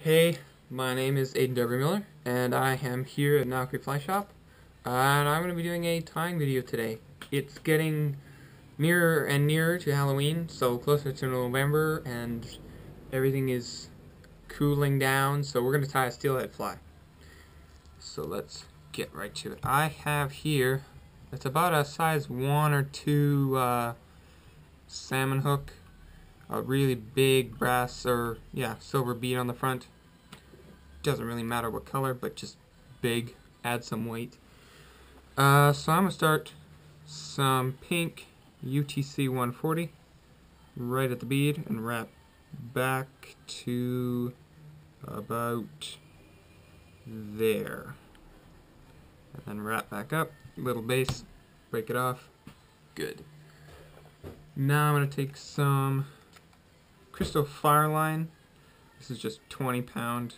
Hey, my name is Aiden W. Miller, and I am here at Naoki Fly Shop, and I'm going to be doing a tying video today. It's getting nearer and nearer to Halloween, so closer to November, and everything is cooling down, so we're going to tie a steelhead fly. So let's get right to it. I have here, it's about a size 1 or 2 salmon hook, a really big brass or, silver bead on the front. Doesn't really matter what color, but just big, add some weight. So I'm going to start some pink UTC 140 right at the bead and wrap back to about there. And then wrap back up, little base, break it off, good. Now I'm going to take some Crystal Fireline. This is just 20-pound.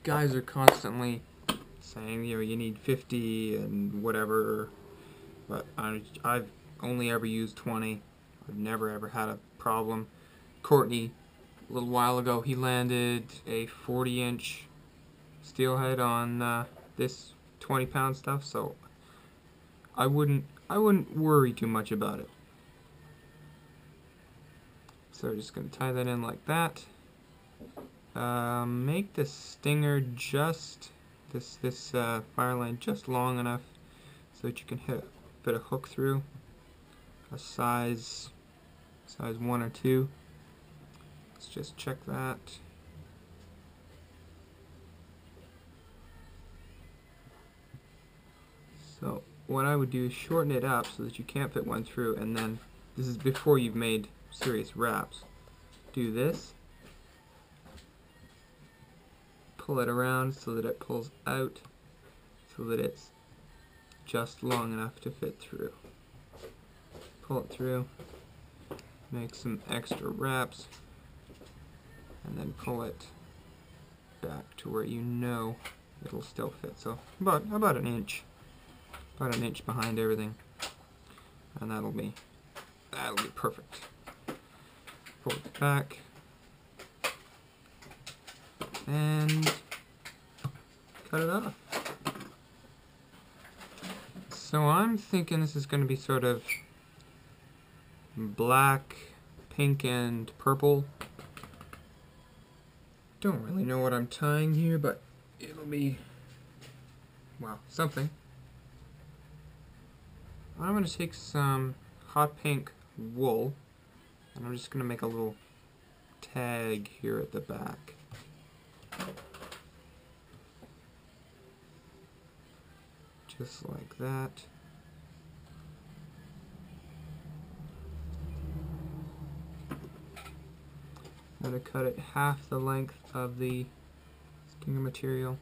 Guys are constantly saying, you need 50 and whatever, but I've only ever used 20. I've never ever had a problem. Courtney, a little while ago, he landed a 40-inch steelhead on this 20-pound stuff, so I wouldn't worry too much about it. So we're just going to tie that in like that. Make the stinger just this fire line just long enough so that you can fit a hook through, a size 1 or 2. Let's just check that. So what I would do is shorten it up so that you can't fit one through, and then this is before you've made serious wraps. Do this. Pull it around so that it pulls out, so that it's just long enough to fit through. Pull it through, make some extra wraps, and then pull it back to where you know it'll still fit. So about an inch behind everything, and that'll be perfect. Pull it back. And cut it off. So I'm thinking this is going to be sort of black, pink, and purple. Don't really know what I'm tying here, but it'll be, well, something. I'm going to take some hot pink wool, and I'm just going to make a little tag here at the back. Just like that. I'm going to cut it half the length of the stinger material.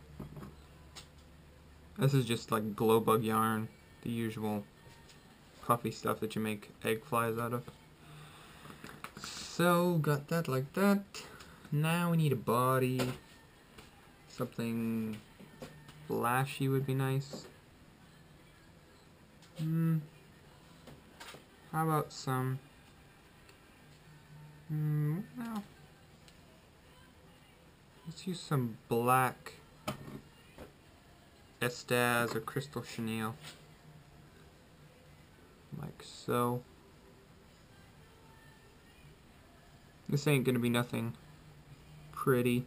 This is just like glow bug yarn, the usual puffy stuff that you make egg flies out of. So, got that like that. Now we need a body. Something flashy would be nice. How about some... well, let's use some black Estaz or Crystal Chenille. Like so. This ain't gonna be nothing pretty.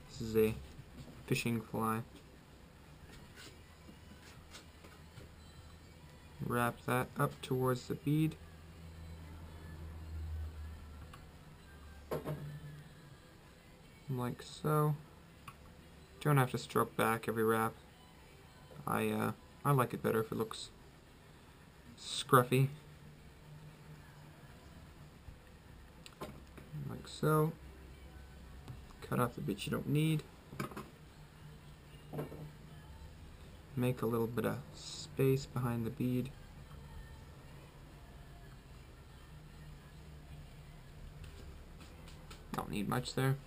This is a fishing fly. Wrap that up towards the bead. Like so. Don't have to stroke back every wrap. I like it better if it looks scruffy. Like so. Cut off the bits you don't need. Make a little bit of space behind the bead. Don't need much there.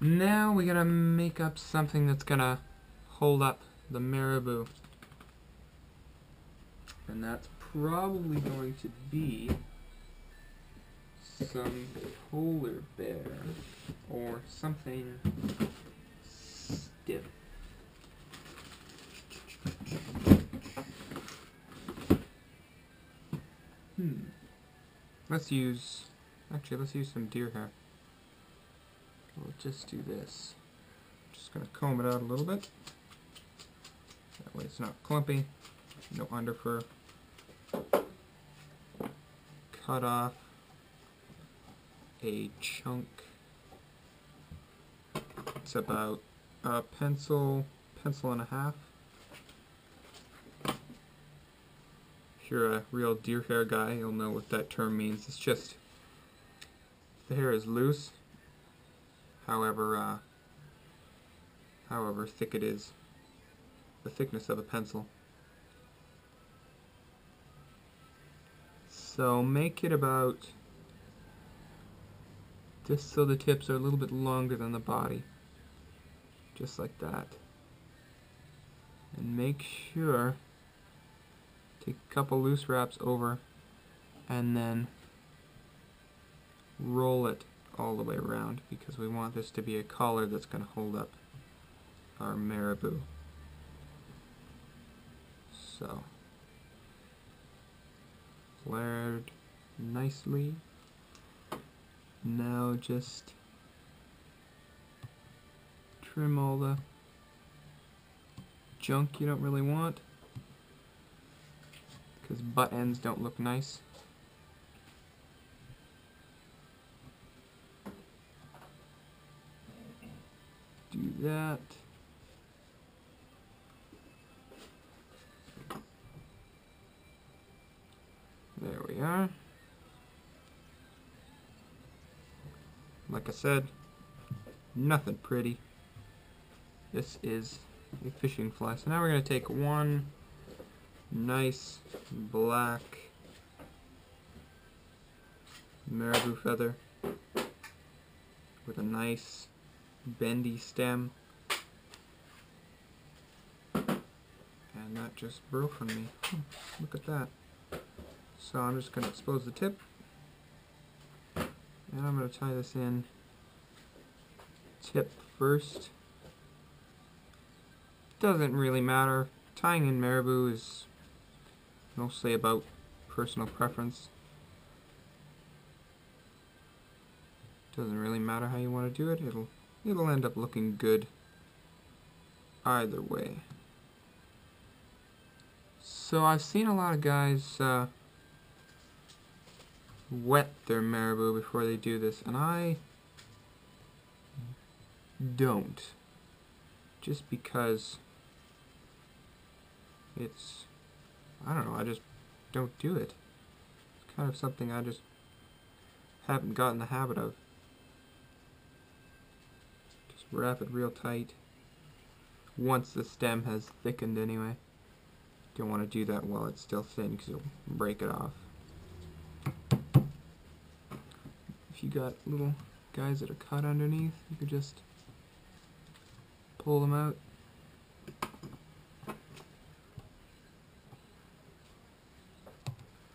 Now we gotta make up something that's gonna hold up the marabou. And that's probably going to be some polar bear or something stiff. Let's use some deer hair. We'll just do this. Just gonna comb it out a little bit. That way it's not clumpy. No underfur. Cut off a chunk. It's about a pencil and a half. If you're a real deer hair guy, you'll know what that term means. It's just the hair is loose, however thick it is, the thickness of a pencil. So make it about, just so the tips are a little bit longer than the body, just like that. And make sure, take a couple loose wraps over and then roll it all the way around, because we want this to be a collar that's going to hold up our marabou. So, flared nicely. Now just trim all the junk you don't really want, because butt ends don't look nice. Do that. There we are. Like I said, nothing pretty. This is a fishing fly. So now we're going to take one nice black marabou feather with a nice bendy stem, and that just broke from me. Look at that. So I'm just going to expose the tip, and I'm going to tie this in tip first. Doesn't really matter. Tying in marabou is mostly about personal preference. Doesn't really matter how you want to do it. It'll end up looking good either way. So I've seen a lot of guys wet their marabou before they do this, and I don't. Just because it's, I don't know, I just don't do it. It's kind of something I just haven't gotten the habit of. Just wrap it real tight once the stem has thickened anyway. Don't want to do that while it's still thin, because you'll break it off. If you got little guys that are cut underneath, you could just pull them out.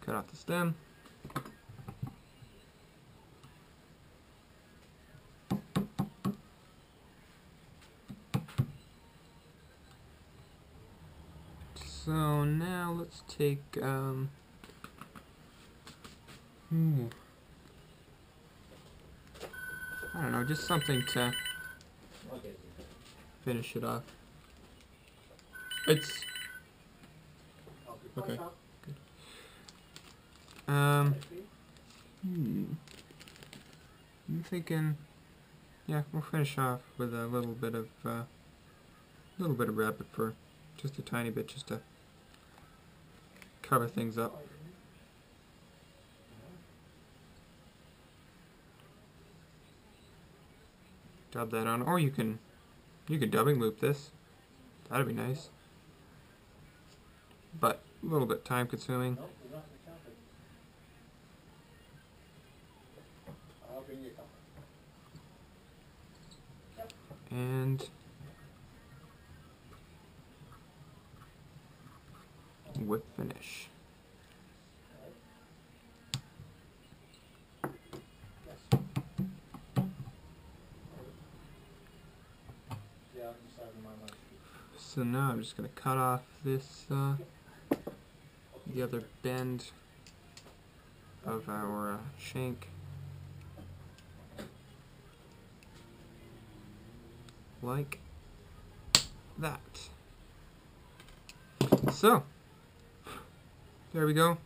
Cut off the stem. So now let's take I don't know, just something to finish it off. It's okay. Good. I'm thinking, yeah, we'll finish off with a little bit of rabbit fur, just a tiny bit, just to cover things up. Dub that on, or you can dubbing loop this. That'd be nice, but a little bit time consuming. And whip finish. So now I'm just going to cut off this, the other bend of our shank, like that. So, there we go.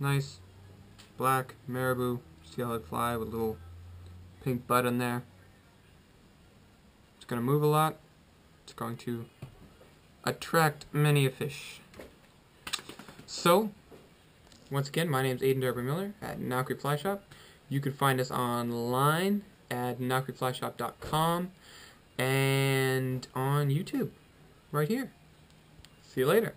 Nice black marabou scalloped fly with a little pink button there. It's going to move a lot. It's going to attract many a fish. So, once again, my name is Aiden Darby Miller at Now Creek Fly Shop. You can find us online at nowcreekflyshop.com and on YouTube right here. See you later.